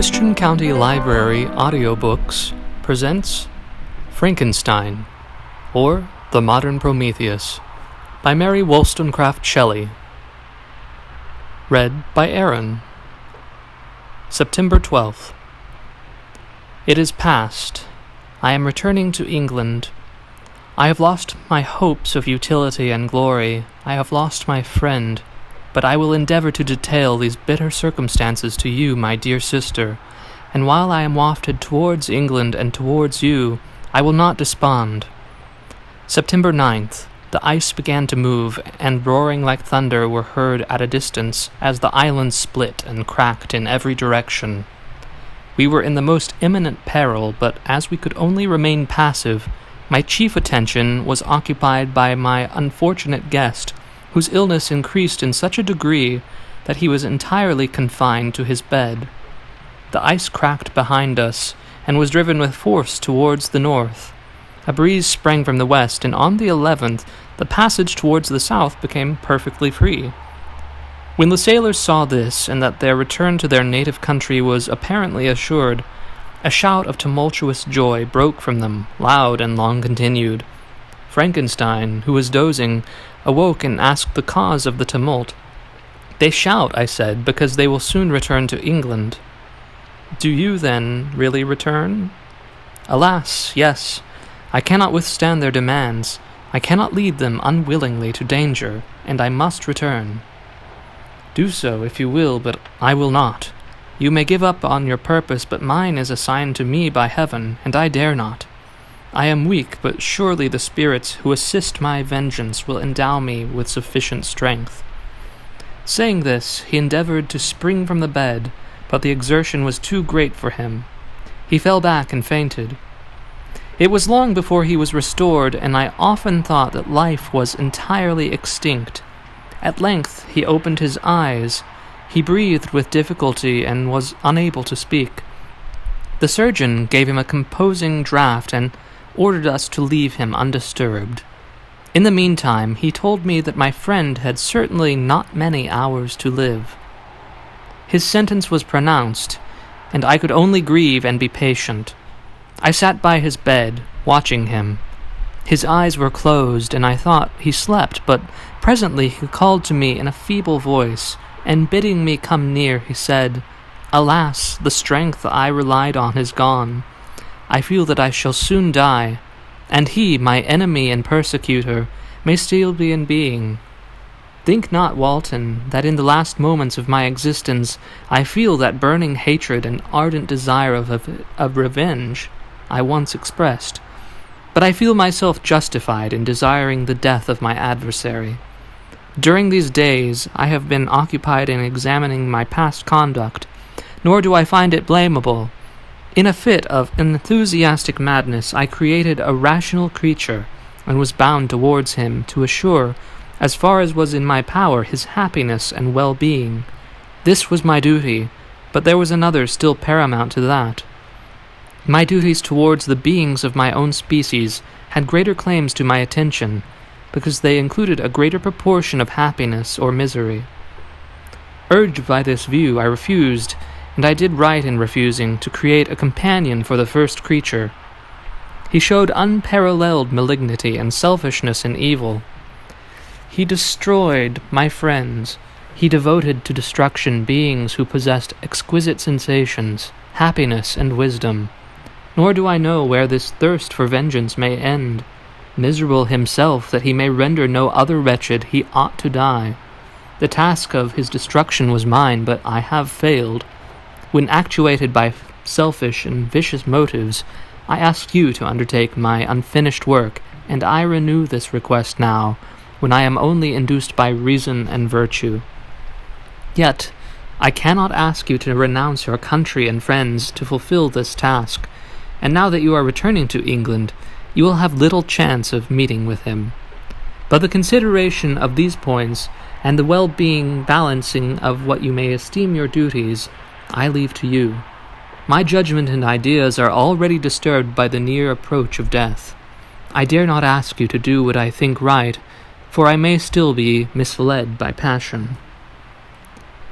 Christian County Library Audiobooks presents Frankenstein, or The Modern Prometheus, by Mary Wollstonecraft Shelley. Read by Aaron. September 12th. It is past. I am returning to England. I have lost my hopes of utility and glory. I have lost my friend. But I will endeavor to detail these bitter circumstances to you, my dear sister, and while I am wafted towards England and towards you, I will not despond. September 9th. The ice began to move, and roaring like thunder were heard at a distance as the island split and cracked in every direction. We were in the most imminent peril, but as we could only remain passive, my chief attention was occupied by my unfortunate guest, whose illness increased in such a degree that he was entirely confined to his bed. The ice cracked behind us, and was driven with force towards the north. A breeze sprang from the west, and on the 11th the passage towards the south became perfectly free. When the sailors saw this, and that their return to their native country was apparently assured, a shout of tumultuous joy broke from them, loud and long-continued. Frankenstein, who was dozing, awoke and asked the cause of the tumult. "They shout," I said, "because they will soon return to England." "Do you, then, really return?" "Alas, yes. I cannot withstand their demands. I cannot lead them unwillingly to danger, and I must return." "Do so, if you will, but I will not. You may give up on your purpose, but mine is assigned to me by heaven, and I dare not. I am weak, but surely the spirits who assist my vengeance will endow me with sufficient strength." Saying this, he endeavored to spring from the bed, but the exertion was too great for him. He fell back and fainted. It was long before he was restored, and I often thought that life was entirely extinct. At length he opened his eyes. He breathed with difficulty and was unable to speak. The surgeon gave him a composing draught and ordered us to leave him undisturbed. In the meantime, he told me that my friend had certainly not many hours to live. His sentence was pronounced, and I could only grieve and be patient. I sat by his bed, watching him. His eyes were closed, and I thought he slept, but presently he called to me in a feeble voice, and bidding me come near, he said, "Alas, the strength I relied on is gone. I feel that I shall soon die, and he, my enemy and persecutor, may still be in being. Think not, Walton, that in the last moments of my existence I feel that burning hatred and ardent desire of revenge I once expressed, but I feel myself justified in desiring the death of my adversary. During these days I have been occupied in examining my past conduct, nor do I find it blamable. In a fit of enthusiastic madness, I created a rational creature, and was bound towards him to assure, as far as was in my power, his happiness and well-being. This was my duty, but there was another still paramount to that. My duties towards the beings of my own species had greater claims to my attention, because they included a greater proportion of happiness or misery. Urged by this view, I refused, and I did right in refusing, to create a companion for the first creature. He showed unparalleled malignity and selfishness in evil. He destroyed my friends. He devoted to destruction beings who possessed exquisite sensations, happiness, and wisdom. Nor do I know where this thirst for vengeance may end. Miserable himself, that he may render no other wretched, he ought to die. The task of his destruction was mine, but I have failed. When actuated by selfish and vicious motives, I asked you to undertake my unfinished work, and I renew this request now, when I am only induced by reason and virtue. Yet, I cannot ask you to renounce your country and friends to fulfill this task, and now that you are returning to England, you will have little chance of meeting with him. But the consideration of these points, and the well-being balancing of what you may esteem your duties, I leave to you. My judgment and ideas are already disturbed by the near approach of death. I dare not ask you to do what I think right, for I may still be misled by passion.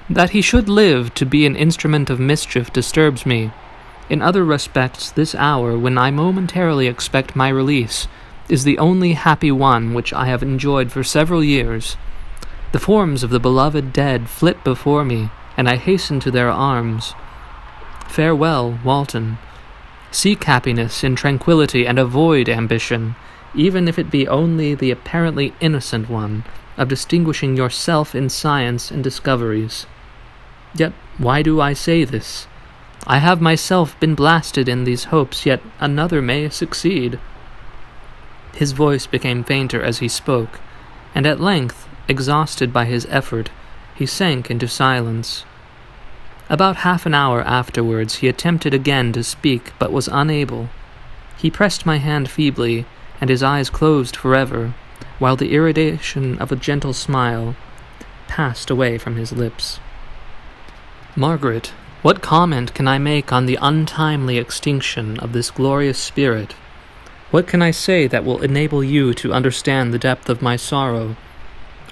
That he should live to be an instrument of mischief disturbs me. In other respects, this hour, when I momentarily expect my release, is the only happy one which I have enjoyed for several years. The forms of the beloved dead flit before me, and I hasten to their arms. Farewell, Walton. Seek happiness in tranquillity and avoid ambition, even if it be only the apparently innocent one of distinguishing yourself in science and discoveries. Yet why do I say this? I have myself been blasted in these hopes, yet another may succeed. His voice became fainter as he spoke, and at length, exhausted by his effort, he sank into silence. About half an hour afterwards he attempted again to speak, but was unable. He pressed my hand feebly, and his eyes closed forever, while the irradiation of a gentle smile passed away from his lips. Margaret, what comment can I make on the untimely extinction of this glorious spirit? What can I say that will enable you to understand the depth of my sorrow?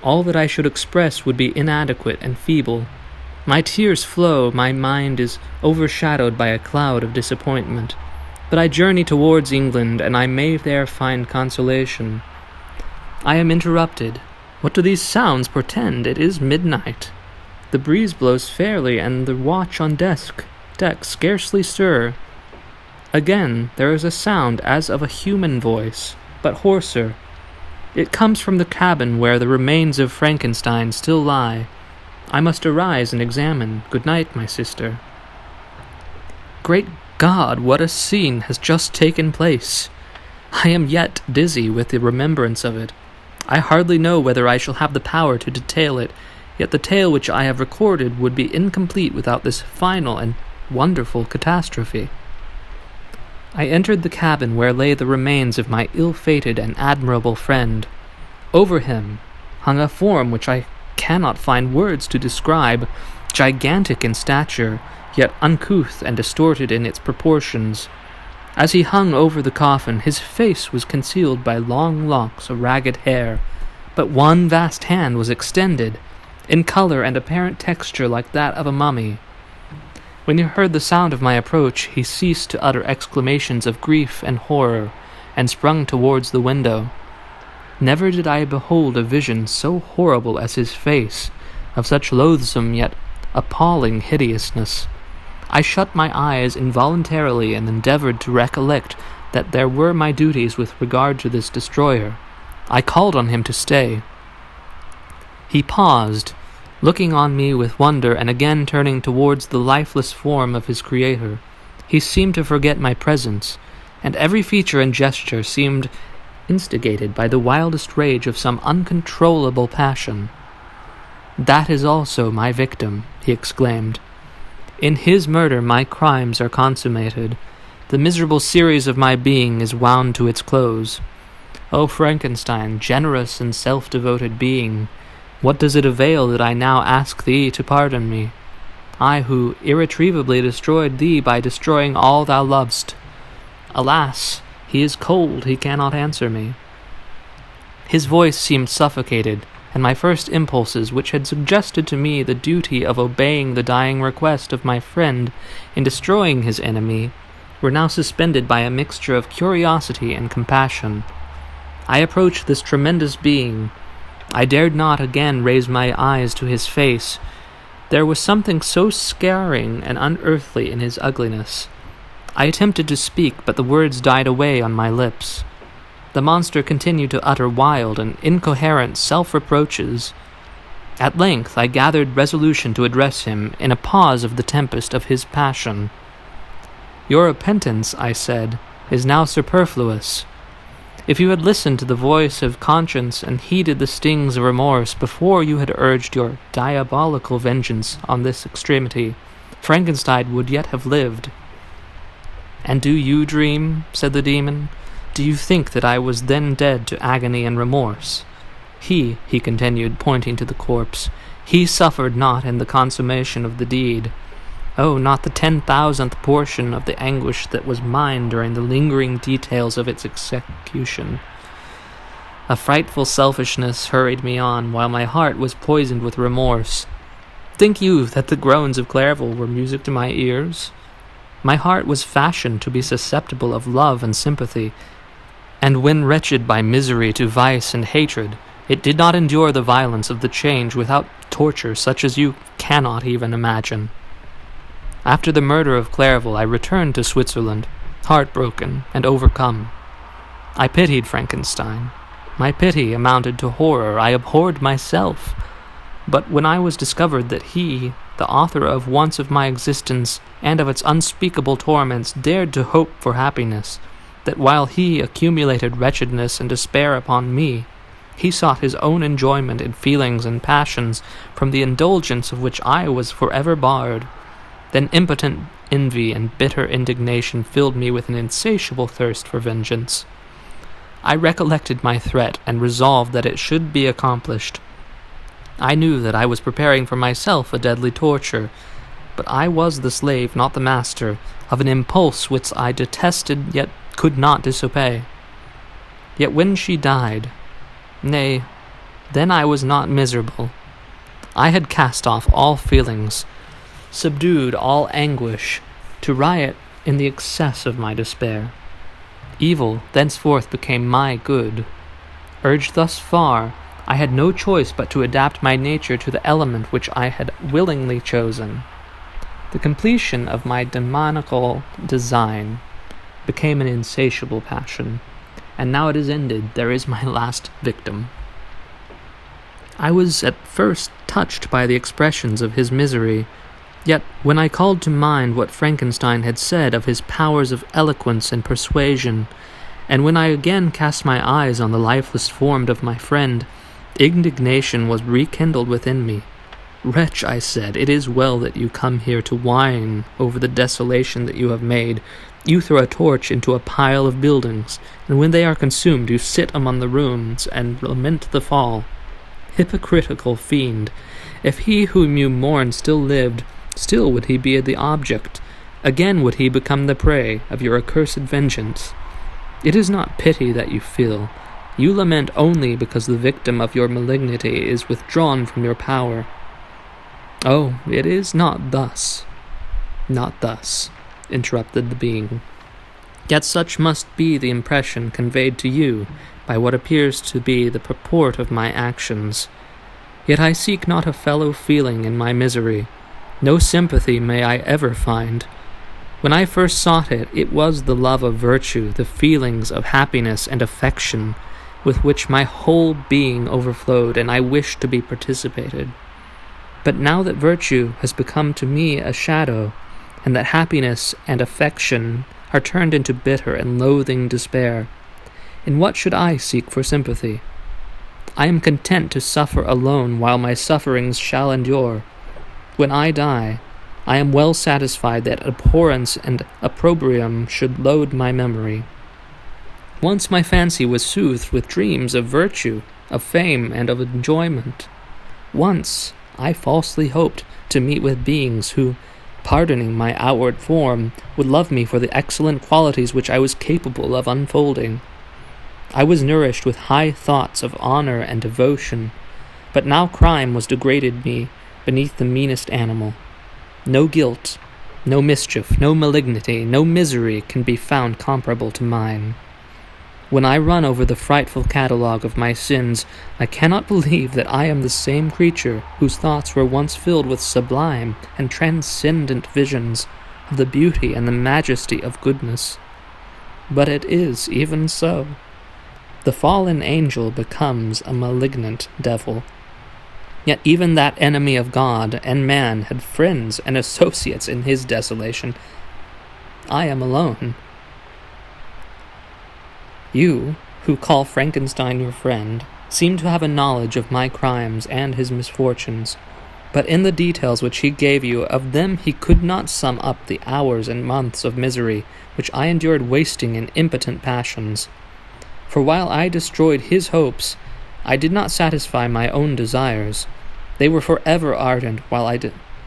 All that I should express would be inadequate and feeble. My tears flow, my mind is overshadowed by a cloud of disappointment. But I journey towards England, and I may there find consolation. I am interrupted. What do these sounds portend? It is midnight. The breeze blows fairly, and the watch on deck scarcely stir. Again there is a sound as of a human voice, but hoarser. It comes from the cabin where the remains of Frankenstein still lie. I must arise and examine. Good night, my sister. Great God, what a scene has just taken place! I am yet dizzy with the remembrance of it. I hardly know whether I shall have the power to detail it, yet the tale which I have recorded would be incomplete without this final and wonderful catastrophe. I entered the cabin where lay the remains of my ill-fated and admirable friend. Over him hung a form which I cannot find words to describe, gigantic in stature, yet uncouth and distorted in its proportions. As he hung over the coffin, his face was concealed by long locks of ragged hair, but one vast hand was extended, in color and apparent texture like that of a mummy. When he heard the sound of my approach, he ceased to utter exclamations of grief and horror, and sprung towards the window. Never did I behold a vision so horrible as his face, of such loathsome yet appalling hideousness. I shut my eyes involuntarily and endeavored to recollect that there were my duties with regard to this destroyer. I called on him to stay. He paused, looking on me with wonder and again turning towards the lifeless form of his creator. He seemed to forget my presence, and every feature and gesture seemed instigated by the wildest rage of some uncontrollable passion. "That is also my victim," he exclaimed. "In his murder my crimes are consummated. The miserable series of my being is wound to its close. O Frankenstein, generous and self-devoted being, what does it avail that I now ask thee to pardon me? I who irretrievably destroyed thee by destroying all thou lovest. Alas, he is cold, he cannot answer me." His voice seemed suffocated, and my first impulses, which had suggested to me the duty of obeying the dying request of my friend in destroying his enemy, were now suspended by a mixture of curiosity and compassion. I approached this tremendous being. I dared not again raise my eyes to his face. There was something so scaring and unearthly in his ugliness. I attempted to speak, but the words died away on my lips. The monster continued to utter wild and incoherent self-reproaches. At length I gathered resolution to address him in a pause of the tempest of his passion. "Your repentance," I said, "is now superfluous. If you had listened to the voice of conscience and heeded the stings of remorse before you had urged your diabolical vengeance on this extremity, Frankenstein would yet have lived." "And do you dream?" said the demon. "Do you think that I was then dead to agony and remorse? He continued, pointing to the corpse, he suffered not in the consummation of the deed. Oh, not the 10,000th portion of the anguish that was mine during the lingering details of its execution." A frightful selfishness hurried me on, while my heart was poisoned with remorse. Think you that the groans of Clerval were music to my ears? My heart was fashioned to be susceptible of love and sympathy, and when wretched by misery to vice and hatred, it did not endure the violence of the change without torture such as you cannot even imagine. After the murder of Clerval, I returned to Switzerland, heartbroken and overcome. I pitied Frankenstein. My pity amounted to horror. I abhorred myself. But when I was discovered that he, the author of once of my existence and of its unspeakable torments, dared to hope for happiness, that while he accumulated wretchedness and despair upon me, he sought his own enjoyment in feelings and passions from the indulgence of which I was forever barred, then impotent envy and bitter indignation filled me with an insatiable thirst for vengeance. I recollected my threat and resolved that it should be accomplished. I knew that I was preparing for myself a deadly torture, but I was the slave, not the master, of an impulse which I detested yet could not disobey. Yet when she died, nay, then I was not miserable. I had cast off all feelings, subdued all anguish, to riot in the excess of my despair. Evil thenceforth became my good. Urged thus far, I had no choice but to adapt my nature to the element which I had willingly chosen. The completion of my demoniacal design became an insatiable passion, and now it is ended. There is my last victim. I was at first touched by the expressions of his misery, yet when I called to mind what Frankenstein had said of his powers of eloquence and persuasion, and when I again cast my eyes on the lifeless form of my friend, indignation was rekindled within me. "Wretch," I said, "it is well that you come here to whine over the desolation that you have made. You throw a torch into a pile of buildings, and when they are consumed you sit among the ruins and lament the fall. Hypocritical fiend! If he whom you mourn still lived, still would he be the object. Again would he become the prey of your accursed vengeance. It is not pity that you feel. You lament only because the victim of your malignity is withdrawn from your power." "Oh, it is not thus." "Not thus," interrupted the being. "Yet such must be the impression conveyed to you by what appears to be the purport of my actions. Yet I seek not a fellow feeling in my misery. No sympathy may I ever find. When I first sought it, it was the love of virtue, the feelings of happiness and affection, with which my whole being overflowed, and I wished to be participated. But now that virtue has become to me a shadow, and that happiness and affection are turned into bitter and loathing despair, in what should I seek for sympathy? I am content to suffer alone while my sufferings shall endure. When I die, I am well satisfied that abhorrence and opprobrium should load my memory. Once my fancy was soothed with dreams of virtue, of fame, and of enjoyment. Once I falsely hoped to meet with beings who, pardoning my outward form, would love me for the excellent qualities which I was capable of unfolding. I was nourished with high thoughts of honor and devotion, but now crime was degraded me beneath the meanest animal. No guilt, no mischief, no malignity, no misery can be found comparable to mine. When I run over the frightful catalogue of my sins, I cannot believe that I am the same creature whose thoughts were once filled with sublime and transcendent visions of the beauty and the majesty of goodness. But it is even so. The fallen angel becomes a malignant devil. Yet even that enemy of God and man had friends and associates in his desolation. I am alone. You, who call Frankenstein your friend, seem to have a knowledge of my crimes and his misfortunes, but in the details which he gave you of them he could not sum up the hours and months of misery which I endured wasting in impotent passions. For while I destroyed his hopes, I did not satisfy my own desires. They were forever ardent while I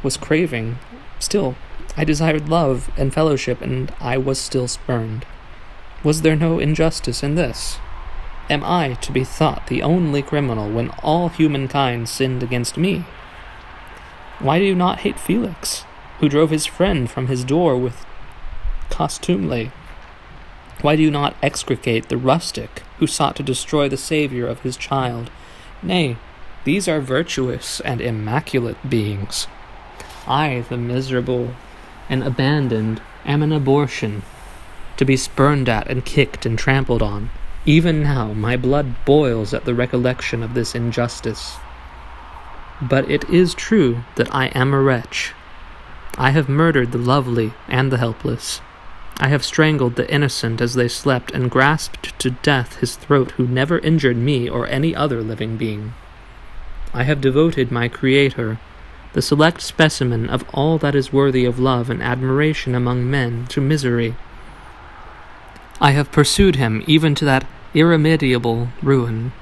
was craving. Still, I desired love and fellowship, and I was still spurned. Was there no injustice in this? Am I to be thought the only criminal when all humankind sinned against me? Why do you not hate Felix, who drove his friend from his door with contumely? Why do you not execrate the rustic who sought to destroy the Saviour of his child? Nay, these are virtuous and immaculate beings. I, the miserable and abandoned, am an abortion, to be spurned at and kicked and trampled on. Even now my blood boils at the recollection of this injustice. But it is true that I am a wretch. I have murdered the lovely and the helpless. I have strangled the innocent as they slept, and grasped to death his throat who never injured me or any other living being. I have devoted my Creator, the select specimen of all that is worthy of love and admiration among men, to misery. I have pursued him even to that irremediable ruin.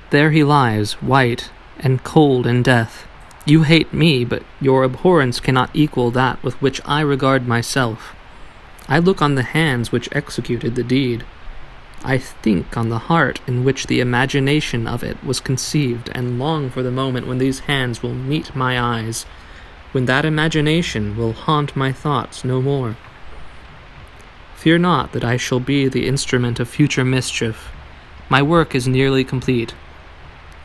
There he lies, white and cold in death. You hate me, but your abhorrence cannot equal that with which I regard myself. I look on the hands which executed the deed. I think on the heart in which the imagination of it was conceived, and long for the moment when these hands will meet my eyes, when that imagination will haunt my thoughts no more. Fear not that I shall be the instrument of future mischief. My work is nearly complete.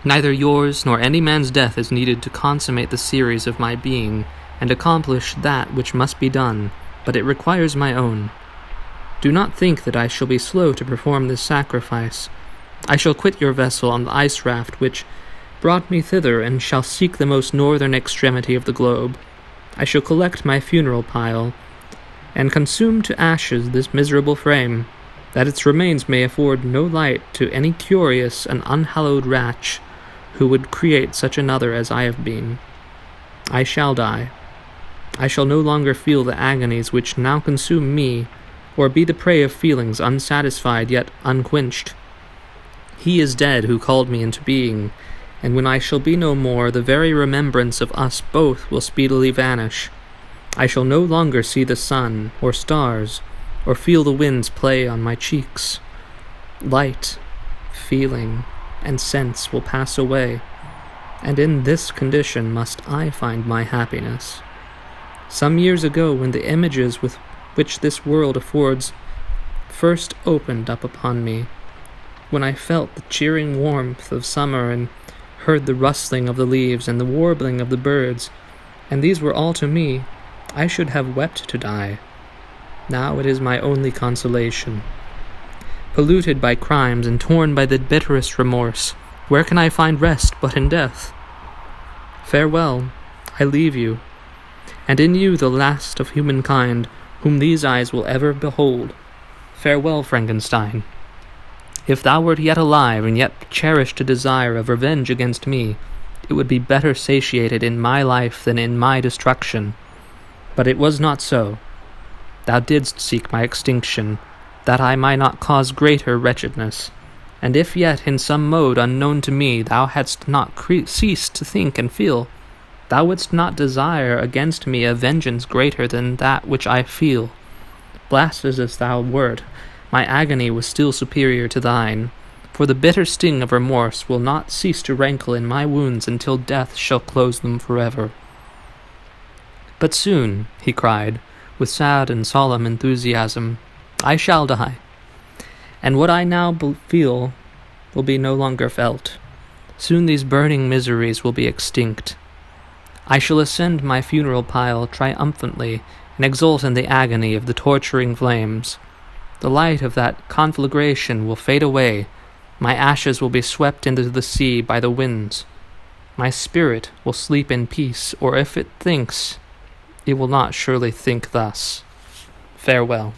Neither yours nor any man's death is needed to consummate the series of my being, and accomplish that which must be done, but it requires my own. Do not think that I shall be slow to perform this sacrifice. I shall quit your vessel on the ice raft which brought me thither, and shall seek the most northern extremity of the globe. I shall collect my funeral pile, and consume to ashes this miserable frame, that its remains may afford no light to any curious and unhallowed wretch who would create such another as I have been. I shall die. I shall no longer feel the agonies which now consume me, or be the prey of feelings unsatisfied yet unquenched. He is dead who called me into being, and when I shall be no more, the very remembrance of us both will speedily vanish. I shall no longer see the sun, or stars, or feel the winds play on my cheeks. Light, feeling, and sense will pass away, and in this condition must I find my happiness. Some years ago, when the images with which this world affords first opened up upon me, when I felt the cheering warmth of summer and heard the rustling of the leaves and the warbling of the birds, and these were all to me, I should have wept to die. Now it is my only consolation. Polluted by crimes and torn by the bitterest remorse, where can I find rest but in death? Farewell, I leave you, and in you the last of humankind, whom these eyes will ever behold. Farewell, Frankenstein. If thou wert yet alive, and yet cherished a desire of revenge against me, it would be better satiated in my life than in my destruction. But it was not so. Thou didst seek my extinction, that I might not cause greater wretchedness. And if yet in some mode unknown to me thou hadst not ceased to think and feel, thou wouldst not desire against me a vengeance greater than that which I feel. Blasted as thou wert, my agony was still superior to thine, for the bitter sting of remorse will not cease to rankle in my wounds until death shall close them forever. But soon, he cried, with sad and solemn enthusiasm, I shall die, and what I now feel will be no longer felt. Soon these burning miseries will be extinct. I shall ascend my funeral pile triumphantly and exult in the agony of the torturing flames. The light of that conflagration will fade away. My ashes will be swept into the sea by the winds. My spirit will sleep in peace, or if it thinks, it will not surely think thus. Farewell.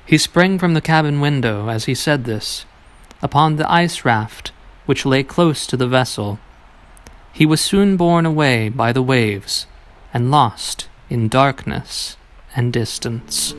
He sprang from the cabin window as he said this, upon the ice raft which lay close to the vessel. He was soon borne away by the waves, and lost in darkness and distance.